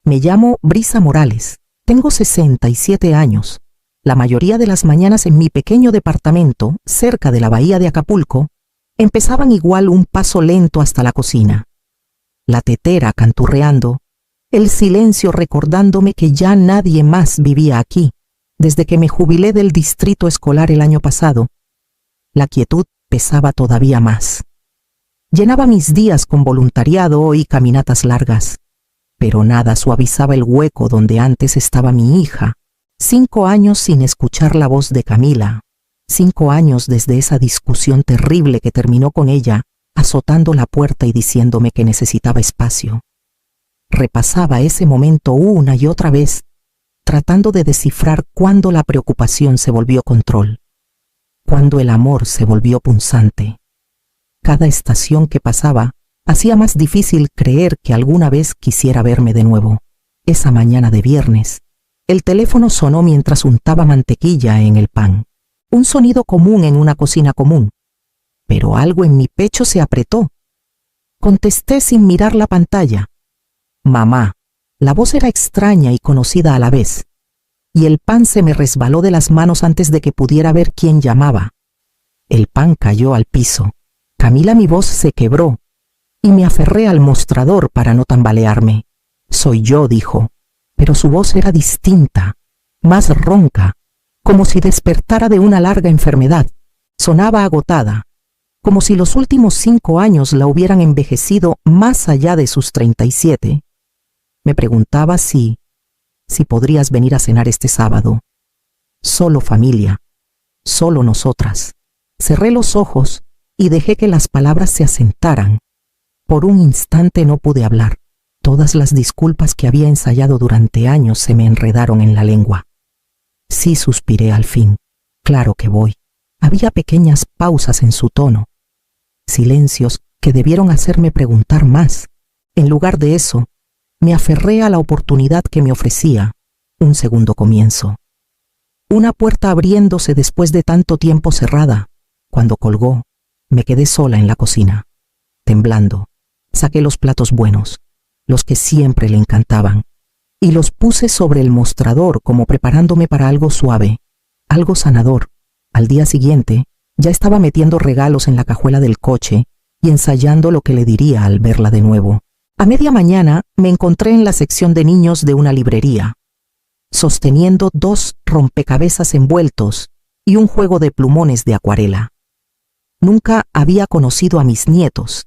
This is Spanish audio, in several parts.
Me llamo Brisa Morales. Tengo 67 años. La mayoría de las mañanas en mi pequeño departamento, cerca de la bahía de Acapulco, empezaban igual un paso lento hasta la cocina. La tetera canturreando, el silencio recordándome que ya nadie más vivía aquí, desde que me jubilé del distrito escolar el año pasado. La quietud pesaba todavía más. Llenaba mis días con voluntariado y caminatas largas, pero nada suavizaba el hueco donde antes estaba mi hija. 5 años sin escuchar la voz de Camila, 5 años desde esa discusión terrible que terminó con ella azotando la puerta y diciéndome que necesitaba espacio. Repasaba ese momento una y otra vez, tratando de descifrar cuándo la preocupación se volvió control, cuándo el amor se volvió punzante. Cada estación que pasaba hacía más difícil creer que alguna vez quisiera verme de nuevo. Esa mañana de viernes, el teléfono sonó mientras untaba mantequilla en el pan. Un sonido común en una cocina común. Pero algo en mi pecho se apretó. Contesté sin mirar la pantalla. Mamá. La voz era extraña y conocida a la vez, y el pan se me resbaló de las manos antes de que pudiera ver quién llamaba. El pan cayó al piso. Camila, mi voz se quebró, y me aferré al mostrador para no tambalearme. Soy yo, dijo, pero su voz era distinta, más ronca, como si despertara de una larga enfermedad. Sonaba agotada, como si los últimos 5 años la hubieran envejecido más allá de sus 37. Me preguntaba si podrías venir a cenar este sábado. Solo familia, solo nosotras. Cerré los ojos y dejé que las palabras se asentaran. Por un instante no pude hablar. Todas las disculpas que había ensayado durante años se me enredaron en la lengua. Sí, suspiré al fin. Claro que voy. Había pequeñas pausas en su tono. Silencios que debieron hacerme preguntar más. En lugar de eso, me aferré a la oportunidad que me ofrecía, un segundo comienzo. Una puerta abriéndose después de tanto tiempo cerrada. Cuando colgó, me quedé sola en la cocina, temblando. Saqué los platos buenos, los que siempre le encantaban, y los puse sobre el mostrador como preparándome para algo suave, algo sanador. Al día siguiente, ya estaba metiendo regalos en la cajuela del coche y ensayando lo que le diría al verla de nuevo. A media mañana me encontré en la sección de niños de una librería, sosteniendo 2 rompecabezas envueltos y un juego de plumones de acuarela. Nunca había conocido a mis nietos,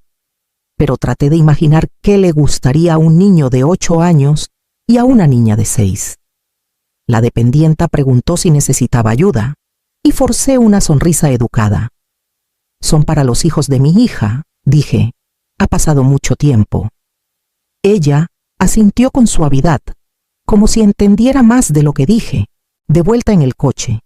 pero traté de imaginar qué le gustaría a un niño de 8 años y a una niña de 6. La dependienta preguntó si necesitaba ayuda, y forcé una sonrisa educada. Son para los hijos de mi hija, dije. Ha pasado mucho tiempo. Ella asintió con suavidad, como si entendiera más de lo que dije. De vuelta en el coche.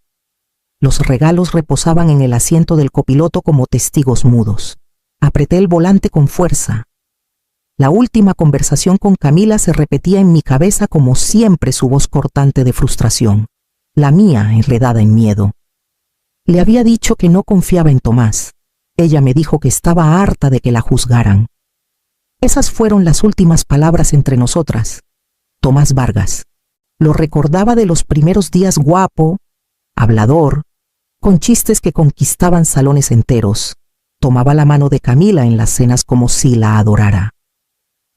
Los regalos reposaban en el asiento del copiloto como testigos mudos. Apreté el volante con fuerza. La última conversación con Camila se repetía en mi cabeza como siempre su voz cortante de frustración, la mía enredada en miedo. Le había dicho que no confiaba en Tomás. Ella me dijo que estaba harta de que la juzgaran. Esas fueron las últimas palabras entre nosotras. Tomás Vargas. Lo recordaba de los primeros días, guapo, hablador, con chistes que conquistaban salones enteros. Tomaba la mano de Camila en las cenas como si la adorara.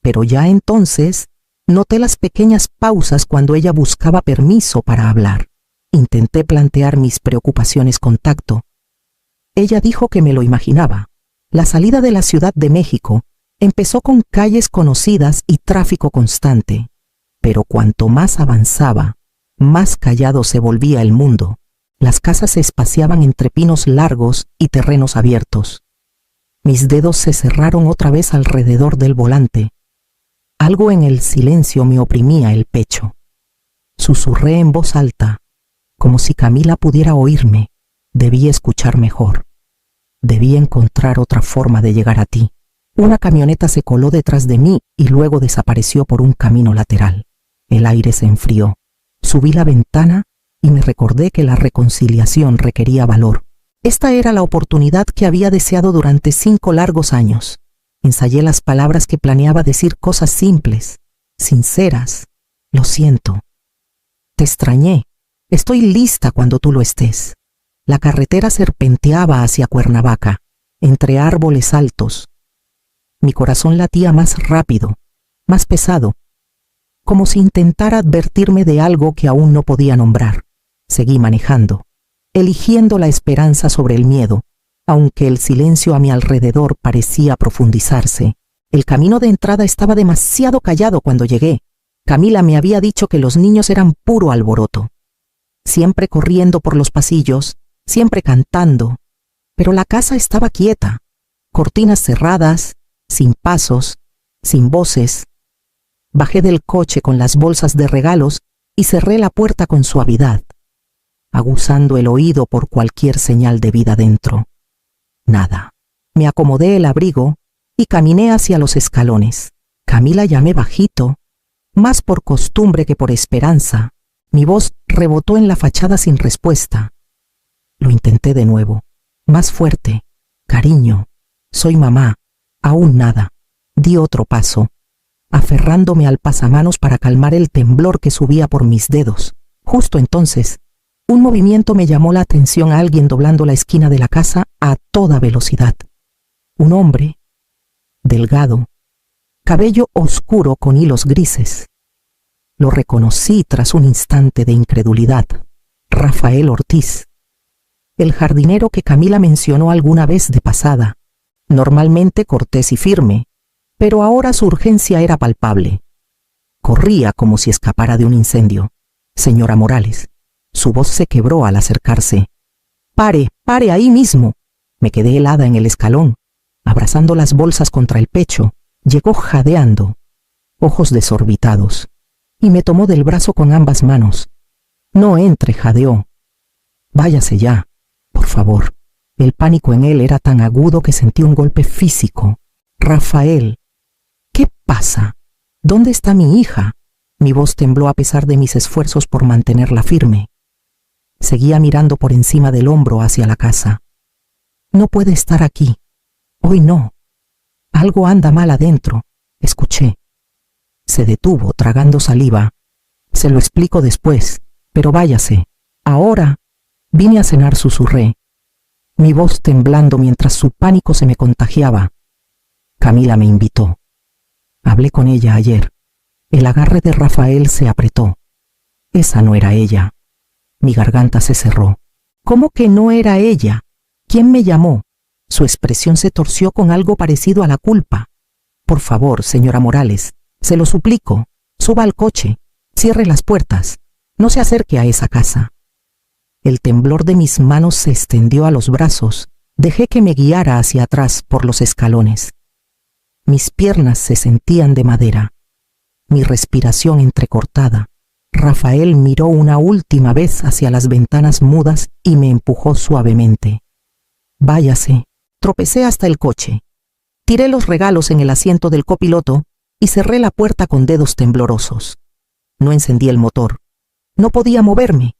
Pero ya entonces noté las pequeñas pausas cuando ella buscaba permiso para hablar. Intenté plantear mis preocupaciones con tacto. Ella dijo que me lo imaginaba. La salida de la Ciudad de México empezó con calles conocidas y tráfico constante, pero cuanto más avanzaba, más callado se volvía el mundo. Las casas se espaciaban entre pinos largos y terrenos abiertos. Mis dedos se cerraron otra vez alrededor del volante. Algo en el silencio me oprimía el pecho. Susurré en voz alta, como si Camila pudiera oírme. Debí escuchar mejor. Debí encontrar otra forma de llegar a ti. Una camioneta se coló detrás de mí y luego desapareció por un camino lateral. El aire se enfrió. Subí la ventana y me recordé que la reconciliación requería valor. Esta era la oportunidad que había deseado durante 5 largos años. Ensayé las palabras que planeaba decir, cosas simples, sinceras, Lo siento. Te extrañé. Estoy lista cuando tú lo estés. La carretera serpenteaba hacia Cuernavaca, entre árboles altos. Mi corazón latía más rápido, más pesado, como si intentara advertirme de algo que aún no podía nombrar. Seguí manejando, eligiendo la esperanza sobre el miedo, aunque el silencio a mi alrededor parecía profundizarse. El camino de entrada estaba demasiado callado cuando llegué. Camila me había dicho que los niños eran puro alboroto, siempre corriendo por los pasillos, siempre cantando, pero la casa estaba quieta, cortinas cerradas, sin pasos, sin voces. Bajé del coche con las bolsas de regalos y cerré la puerta con suavidad, aguzando el oído por cualquier señal de vida dentro. Nada. Me acomodé el abrigo y caminé hacia los escalones. Camila llamé bajito, más por costumbre que por esperanza. Mi voz rebotó en la fachada sin respuesta. Lo intenté de nuevo, más fuerte. Cariño, soy mamá. Aún nada. Di otro paso, aferrándome al pasamanos para calmar el temblor que subía por mis dedos. Justo entonces, un movimiento me llamó la atención a alguien doblando la esquina de la casa a toda velocidad. Un hombre, delgado, cabello oscuro con hilos grises. Lo reconocí tras un instante de incredulidad. Rafael Ortiz, el jardinero que Camila mencionó alguna vez de pasada, normalmente cortés y firme, pero ahora su urgencia era palpable. Corría como si escapara de un incendio. Señora Morales. Su voz se quebró al acercarse. «Pare, pare ahí mismo». Me quedé helada en el escalón, abrazando las bolsas contra el pecho. Llegó jadeando, ojos desorbitados, y me tomó del brazo con ambas manos. «No entre», jadeó. «Váyase ya, por favor». El pánico en él era tan agudo que sentí un golpe físico. «Rafael, ¿qué pasa? ¿Dónde está mi hija?» Mi voz tembló a pesar de mis esfuerzos por mantenerla firme. Seguía mirando por encima del hombro hacia la casa. «No puede estar aquí. Hoy no. Algo anda mal adentro», escuché. Se detuvo, tragando saliva. «Se lo explico después, pero váyase. Ahora vine a cenar», susurré, mi voz temblando mientras su pánico se me contagiaba. Camila me invitó. Hablé con ella ayer. El agarre de Rafael se apretó. Esa no era ella. Mi garganta se cerró. ¿Cómo que no era ella? ¿Quién me llamó? Su expresión se torció con algo parecido a la culpa. «Por favor, señora Morales, se lo suplico, suba al coche, cierre las puertas, no se acerque a esa casa». El temblor de mis manos se extendió a los brazos. Dejé que me guiara hacia atrás por los escalones. Mis piernas se sentían de madera, mi respiración entrecortada. Rafael miró una última vez hacia las ventanas mudas y me empujó suavemente. «Váyase». Tropecé hasta el coche. Tiré los regalos en el asiento del copiloto y cerré la puerta con dedos temblorosos. No encendí el motor. No podía moverme.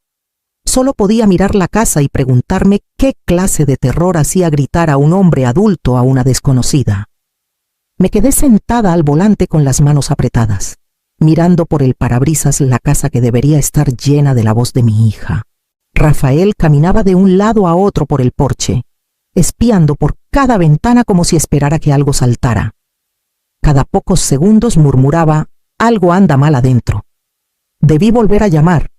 Solo podía mirar la casa y preguntarme qué clase de terror hacía gritar a un hombre adulto a una desconocida. Me quedé sentada al volante con las manos apretadas, mirando por el parabrisas la casa que debería estar llena de la voz de mi hija. Rafael caminaba de un lado a otro por el porche, espiando por cada ventana como si esperara que algo saltara. Cada pocos segundos murmuraba: «Algo anda mal adentro». Debí volver a llamar.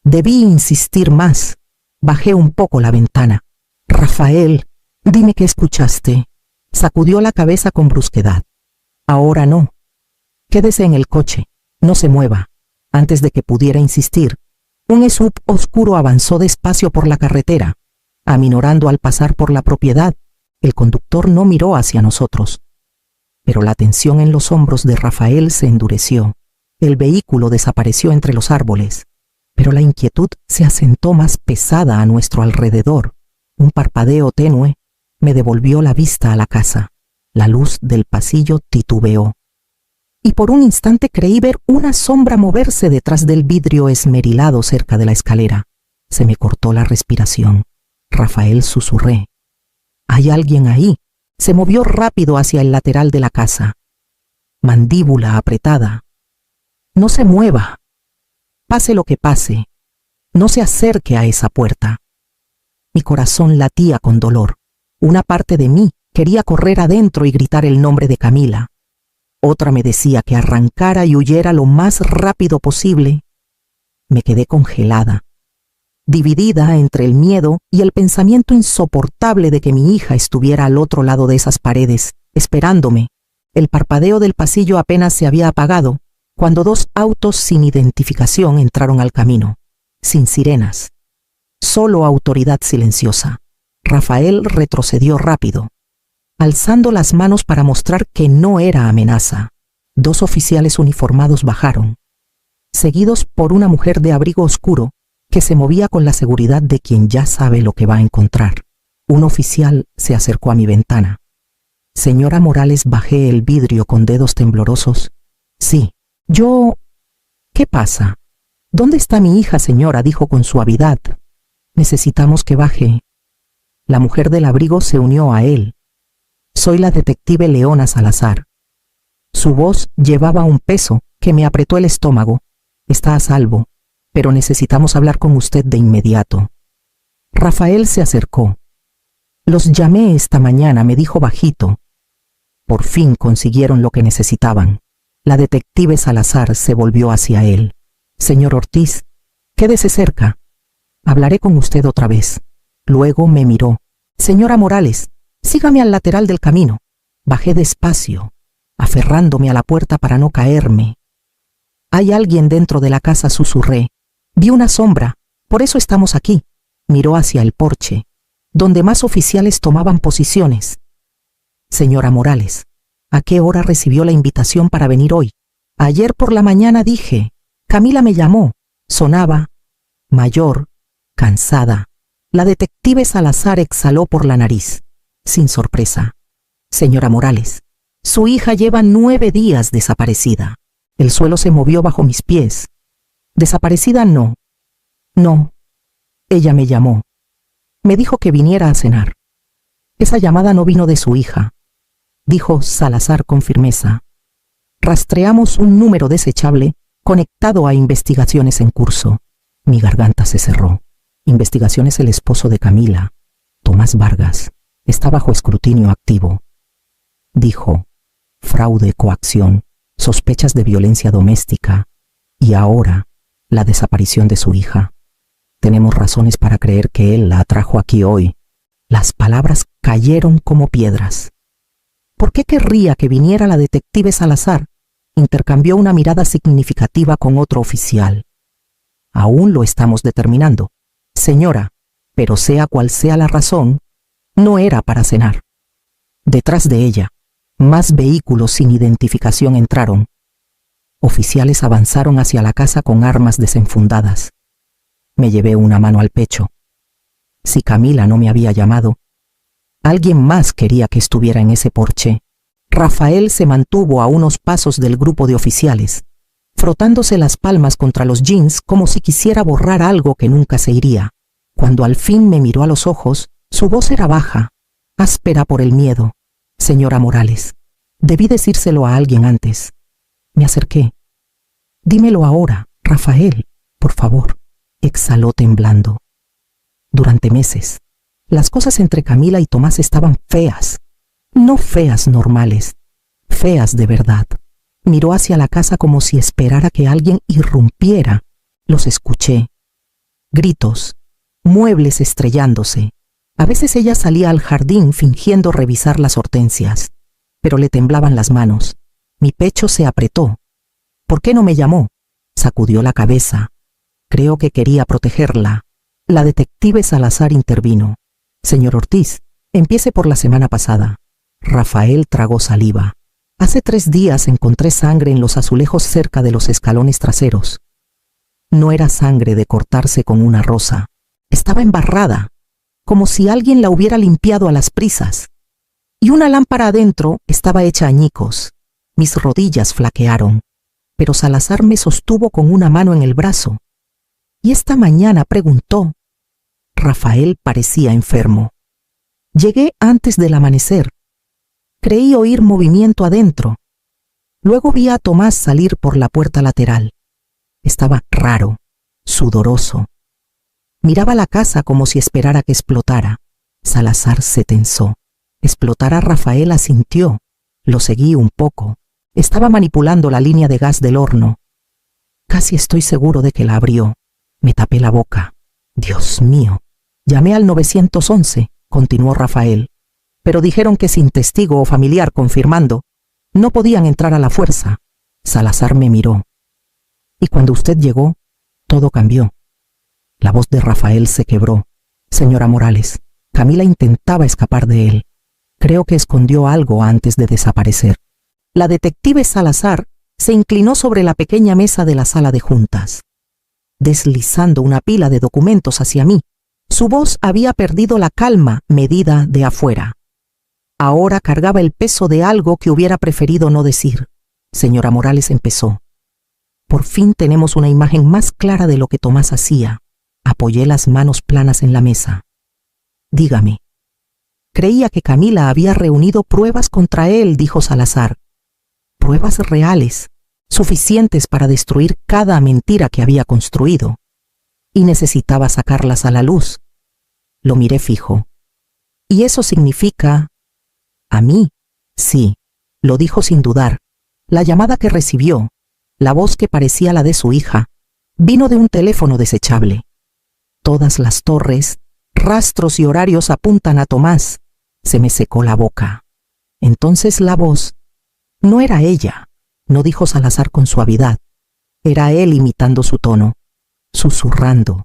Debí insistir más. Bajé un poco la ventana. «Rafael, dime qué escuchaste». Sacudió la cabeza con brusquedad. «Ahora no. Quédese en el coche. No se mueva». Antes de que pudiera insistir, un SUV oscuro avanzó despacio por la carretera, aminorando al pasar por la propiedad. El conductor no miró hacia nosotros, pero la tensión en los hombros de Rafael se endureció. El vehículo desapareció entre los árboles, pero la inquietud se asentó más pesada a nuestro alrededor. Un parpadeo tenue me devolvió la vista a la casa. La luz del pasillo titubeó, y por un instante creí ver una sombra moverse detrás del vidrio esmerilado cerca de la escalera. Se me cortó la respiración. «Rafael», susurré. «Hay alguien ahí». Se movió rápido hacia el lateral de la casa. Mandíbula apretada. «No se mueva». pase lo que pase, no se acerque a esa puerta. Mi corazón latía con dolor. Una parte de mí quería correr adentro y gritar el nombre de Camila. Otra me decía que arrancara y huyera lo más rápido posible. Me quedé congelada, dividida entre el miedo y el pensamiento insoportable de que mi hija estuviera al otro lado de esas paredes, esperándome. El parpadeo del pasillo apenas se había apagado cuando 2 autos sin identificación entraron al camino, sin sirenas, solo autoridad silenciosa. Rafael retrocedió rápido, alzando las manos para mostrar que no era amenaza. 2 oficiales uniformados bajaron, seguidos por una mujer de abrigo oscuro que se movía con la seguridad de quien ya sabe lo que va a encontrar. Un oficial se acercó a mi ventana. Señora Morales, bajé el vidrio con dedos temblorosos. Sí, yo... ¿Qué pasa? ¿Dónde está mi hija, señora?, dijo con suavidad. Necesitamos que baje. La mujer del abrigo se unió a él. Soy la detective Leona Salazar. Su voz llevaba un peso que me apretó el estómago. Está a salvo, pero necesitamos hablar con usted de inmediato. Rafael se acercó. Los llamé esta mañana, me dijo bajito. Por fin consiguieron lo que necesitaban. La detective Salazar se volvió hacia él. Señor Ortiz, quédese cerca. Hablaré con usted otra vez. Luego me miró. Señora Morales, sígame al lateral del camino. Bajé despacio, aferrándome a la puerta para no caerme. Hay alguien dentro de la casa, susurré. Vi una sombra, por eso estamos aquí. Miró hacia el porche, donde más oficiales tomaban posiciones. Señora Morales, ¿a qué hora recibió la invitación para venir hoy? Ayer por la mañana, dije. Camila me llamó. Sonaba mayor, cansada. La detective Salazar exhaló por la nariz, sin sorpresa. Señora Morales, su hija lleva 9 días desaparecida. El suelo se movió bajo mis pies. Desaparecida no. No. Ella me llamó. Me dijo que viniera a cenar. Esa llamada no vino de su hija, dijo Salazar con firmeza. Rastreamos un número desechable conectado a investigaciones en curso. Mi garganta se cerró. Investigaciones. El esposo de Camila, Tomás Vargas, está bajo escrutinio activo. Dijo, fraude, coacción, sospechas de violencia doméstica y ahora la desaparición de su hija. Tenemos razones para creer que él la atrajo aquí hoy. Las palabras cayeron como piedras. ¿Por qué querría que viniera la detective Salazar? Intercambió una mirada significativa con otro oficial. Aún lo estamos determinando, señora, pero sea cual sea la razón, no era para cenar. Detrás de ella, más vehículos sin identificación entraron. Oficiales avanzaron hacia la casa con armas desenfundadas. Me llevé una mano al pecho. Si Camila no me había llamado, alguien más quería que estuviera en ese porche. Rafael se mantuvo a unos pasos del grupo de oficiales, frotándose las palmas contra los jeans como si quisiera borrar algo que nunca se iría. Cuando al fin me miró a los ojos, su voz era baja, áspera por el miedo. Señora Morales, debí decírselo a alguien antes. Me acerqué. Dímelo ahora, Rafael, por favor. Exhaló temblando. Durante meses, las cosas entre Camila y Tomás estaban feas. No feas normales, feas de verdad. Miró hacia la casa como si esperara que alguien irrumpiera. Los escuché. Gritos, muebles estrellándose. A veces ella salía al jardín fingiendo revisar las hortensias, pero le temblaban las manos. Mi pecho se apretó. ¿Por qué no me llamó? Sacudió la cabeza. Creo que quería protegerla. La detective Salazar intervino. Señor Ortiz, empiece por la semana pasada. Rafael tragó saliva. Hace 3 días encontré sangre en los azulejos cerca de los escalones traseros. No era sangre de cortarse con una rosa. Estaba embarrada, como si alguien la hubiera limpiado a las prisas. Y una lámpara adentro estaba hecha añicos. Mis rodillas flaquearon, pero Salazar me sostuvo con una mano en el brazo. Y esta mañana preguntó. Rafael parecía enfermo. Llegué antes del amanecer. Creí oír movimiento adentro. Luego vi a Tomás salir por la puerta lateral. Estaba raro, sudoroso. Miraba la casa como si esperara que explotara. Salazar se tensó. Explotar a Rafael asintió. Lo seguí un poco. Estaba manipulando la línea de gas del horno. Casi estoy seguro de que la abrió. Me tapé la boca. Dios mío. Llamé al 911, continuó Rafael. Pero dijeron que sin testigo o familiar confirmando, no podían entrar a la fuerza. Salazar me miró. Y cuando usted llegó, todo cambió. La voz de Rafael se quebró. Señora Morales, Camila intentaba escapar de él. Creo que escondió algo antes de desaparecer. La detective Salazar se inclinó sobre la pequeña mesa de la sala de juntas, deslizando una pila de documentos hacia mí. Su voz había perdido la calma medida de afuera. Ahora cargaba el peso de algo que hubiera preferido no decir. Señora Morales empezó. Por fin tenemos una imagen más clara de lo que Tomás hacía. Apoyé las manos planas en la mesa. Dígame. Creía que Camila había reunido pruebas contra él, dijo Salazar. Pruebas reales, suficientes para destruir cada mentira que había construido. Y necesitaba sacarlas a la luz. Lo miré fijo. ¿Y eso significa? ¿A mí? Sí, lo dijo sin dudar. La llamada que recibió, la voz que parecía la de su hija, vino de un teléfono desechable. Todas las torres, rastros y horarios apuntan a Tomás. Se me secó la boca. Entonces la voz no era ella, no dijo Salazar con suavidad. Era él imitando su tono, susurrando,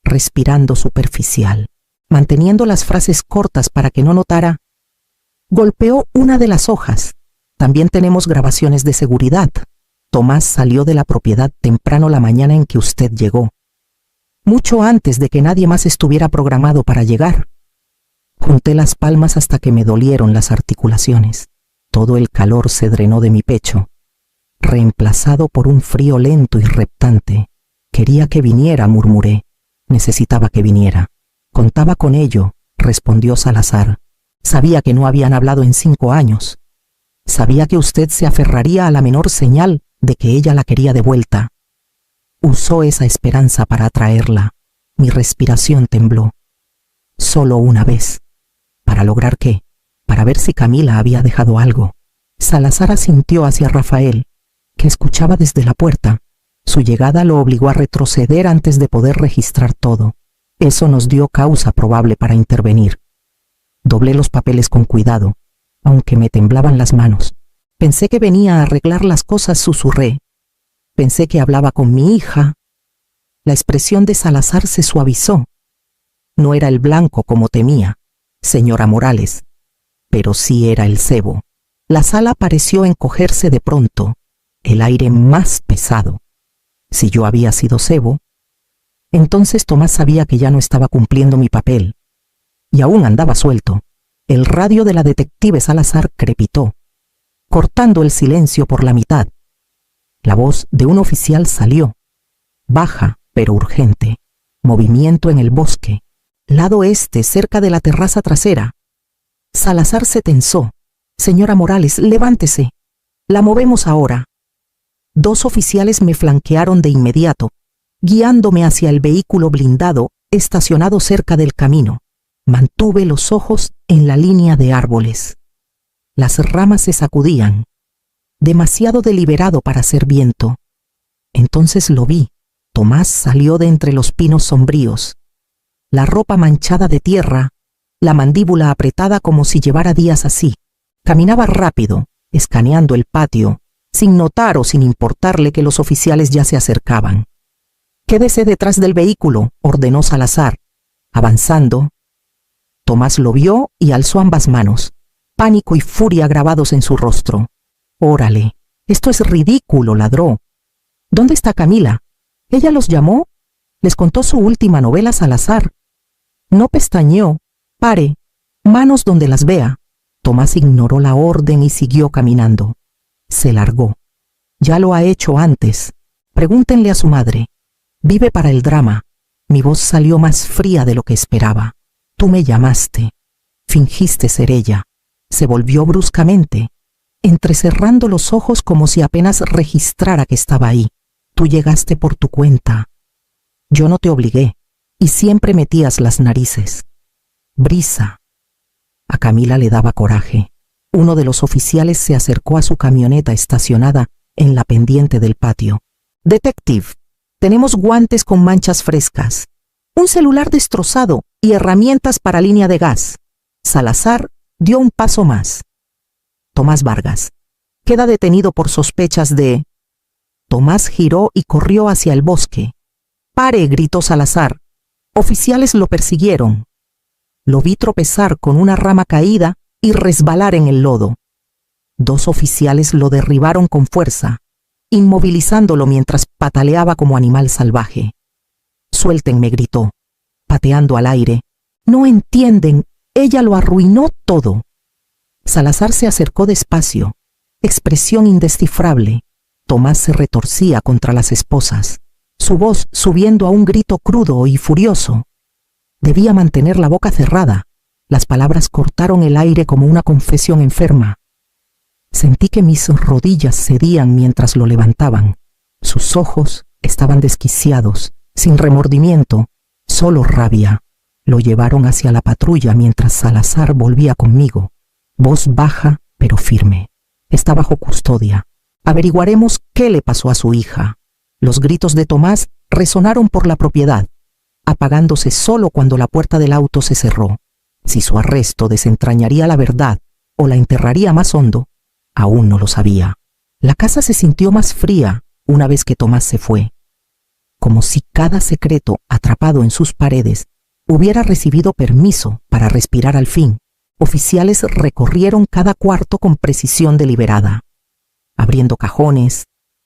respirando superficial, manteniendo las frases cortas para que no notara. Golpeó una de las hojas. También tenemos grabaciones de seguridad. Tomás salió de la propiedad temprano la mañana en que usted llegó, mucho antes de que nadie más estuviera programado para llegar. Junté las palmas hasta que me dolieron las articulaciones. Todo el calor se drenó de mi pecho, reemplazado por un frío lento y reptante. Quería que viniera, murmuré. Necesitaba que viniera. Contaba con ello, respondió Salazar. Sabía que no habían hablado en 5 años. Sabía que usted se aferraría a la menor señal de que ella la quería de vuelta. Usó esa esperanza para atraerla. Mi respiración tembló. Solo una vez. ¿Para lograr qué? Para ver si Camila había dejado algo. Salazar asintió hacia Rafael, que escuchaba desde la puerta. Su llegada lo obligó a retroceder antes de poder registrar todo. Eso nos dio causa probable para intervenir. Doblé los papeles con cuidado, aunque me temblaban las manos. Pensé que venía a arreglar las cosas, susurré. Pensé que hablaba con mi hija. La expresión de Salazar se suavizó. No era el blanco como temía, señora Morales, pero sí era el cebo. La sala pareció encogerse de pronto, el aire más pesado. Si yo había sido cebo, entonces Tomás sabía que ya no estaba cumpliendo mi papel, y aún andaba suelto. El radio de la detective Salazar crepitó, cortando el silencio por la mitad. La voz de un oficial salió, baja pero urgente. Movimiento en el bosque, lado este, cerca de la terraza trasera. Salazar se tensó. Señora Morales, levántese. La movemos ahora. 2 oficiales me flanquearon de inmediato, guiándome hacia el vehículo blindado estacionado cerca del camino. Mantuve los ojos en la línea de árboles. Las ramas se sacudían, demasiado deliberado para ser viento. Entonces lo vi. Tomás salió de entre los pinos sombríos, la ropa manchada de tierra, la mandíbula apretada como si llevara días así. Caminaba rápido, escaneando el patio, sin notar o sin importarle que los oficiales ya se acercaban. «Quédese detrás del vehículo», ordenó Salazar. Avanzando, Tomás lo vio y alzó ambas manos, pánico y furia grabados en su rostro. «Órale, esto es ridículo», ladró. «¿Dónde está Camila? ¿Ella los llamó? Les contó su última novela, Salazar». No pestañeó. «Pare, manos donde las vea». Tomás ignoró la orden y siguió caminando. Se largó. «Ya lo ha hecho antes. Pregúntenle a su madre. Vive para el drama». Mi voz salió más fría de lo que esperaba. «Tú me llamaste. Fingiste ser ella». Se volvió bruscamente, entrecerrando los ojos como si apenas registrara que estaba ahí. Tú llegaste por tu cuenta. Yo no te obligué, y siempre metías las narices. Brisa. A Camila le daba coraje. Uno de los oficiales se acercó a su camioneta estacionada en la pendiente del patio. Detective, tenemos guantes con manchas frescas, un celular destrozado y herramientas para línea de gas. Salazar dio un paso más. Tomás Vargas queda detenido por sospechas de... Tomás giró y corrió hacia el bosque. ¡Pare!, gritó Salazar. Oficiales lo persiguieron. Lo vi tropezar con una rama caída y resbalar en el lodo. 2 oficiales lo derribaron con fuerza, inmovilizándolo mientras pataleaba como animal salvaje. Suéltenme, gritó, pateando al aire. No entienden, ella lo arruinó todo. Salazar se acercó despacio, expresión indescifrable. Tomás se retorcía contra las esposas, su voz subiendo a un grito crudo y furioso. Debía mantener la boca cerrada. Las palabras cortaron el aire como una confesión enferma. Sentí que mis rodillas cedían mientras lo levantaban. Sus ojos estaban desquiciados, sin remordimiento, solo rabia. Lo llevaron hacia la patrulla mientras Salazar volvía conmigo. Voz baja, pero firme. Está bajo custodia. Averiguaremos qué le pasó a su hija. Los gritos de Tomás resonaron por la propiedad, apagándose solo cuando la puerta del auto se cerró. Si su arresto desentrañaría la verdad o la enterraría más hondo, aún no lo sabía. La casa se sintió más fría una vez que Tomás se fue, como si cada secreto atrapado en sus paredes hubiera recibido permiso para respirar al fin. Oficiales recorrieron cada cuarto con precisión deliberada, abriendo cajones,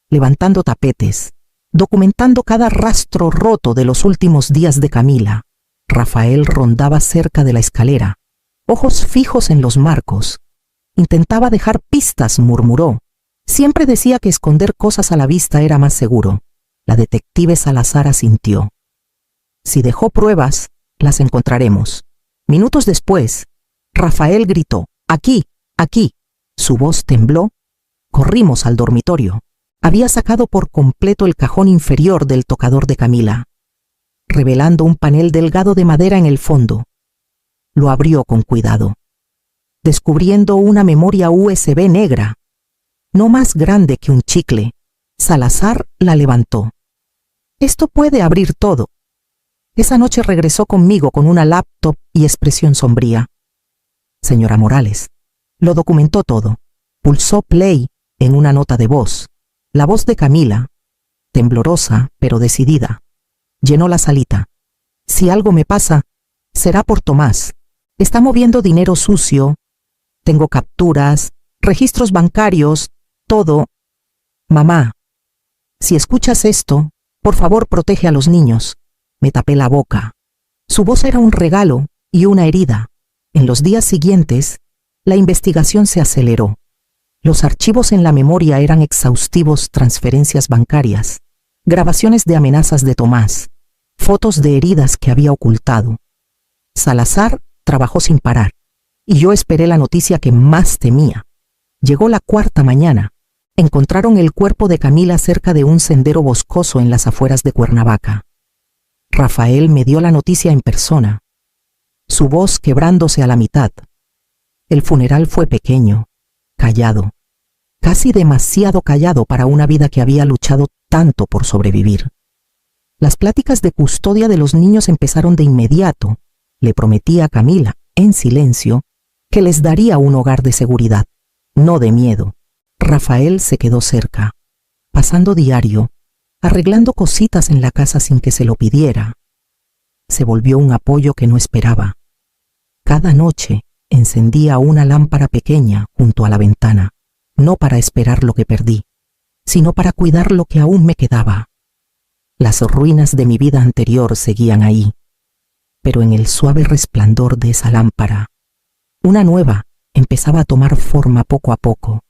levantando tapetes, documentando cada rastro roto de los últimos días de Camila. Rafael rondaba cerca de la escalera, ojos fijos en los marcos. Intentaba dejar pistas, murmuró. Siempre decía que esconder cosas a la vista era más seguro. La detective Salazar asintió. Si dejó pruebas, las encontraremos. Minutos después, Rafael gritó, «Aquí, aquí». Su voz tembló. Corrimos al dormitorio. Había sacado por completo el cajón inferior del tocador de Camila, revelando un panel delgado de madera en el fondo. Lo abrió con cuidado, descubriendo una memoria USB negra, no más grande que un chicle. Salazar la levantó. «Esto puede abrir todo». Esa noche regresó conmigo con una laptop y expresión sombría. «Señora Morales», lo documentó todo. Pulsó play en una nota de voz. La voz de Camila, temblorosa pero decidida, llenó la salita. «Si algo me pasa, será por Tomás. Está moviendo dinero sucio. Tengo capturas, registros bancarios, todo. Mamá, si escuchas esto, por favor protege a los niños». Me tapé la boca. Su voz era un regalo y una herida. En los días siguientes, la investigación se aceleró. Los archivos en la memoria eran exhaustivos: transferencias bancarias, grabaciones de amenazas de Tomás, fotos de heridas que había ocultado. Salazar trabajó sin parar, y yo esperé la noticia que más temía. Llegó la 4ª mañana. Encontraron el cuerpo de Camila cerca de un sendero boscoso en las afueras de Cuernavaca. Rafael me dio la noticia en persona, su voz quebrándose a la mitad. El funeral fue pequeño, callado, casi demasiado callado para una vida que había luchado tanto por sobrevivir. Las pláticas de custodia de los niños empezaron de inmediato. Le prometí a Camila, en silencio, que les daría un hogar de seguridad, no de miedo. Rafael se quedó cerca, pasando diario, arreglando cositas en la casa sin que se lo pidiera. Se volvió un apoyo que no esperaba. Cada noche encendía una lámpara pequeña junto a la ventana, no para esperar lo que perdí, sino para cuidar lo que aún me quedaba. Las ruinas de mi vida anterior seguían ahí, pero en el suave resplandor de esa lámpara, una nueva empezaba a tomar forma poco a poco.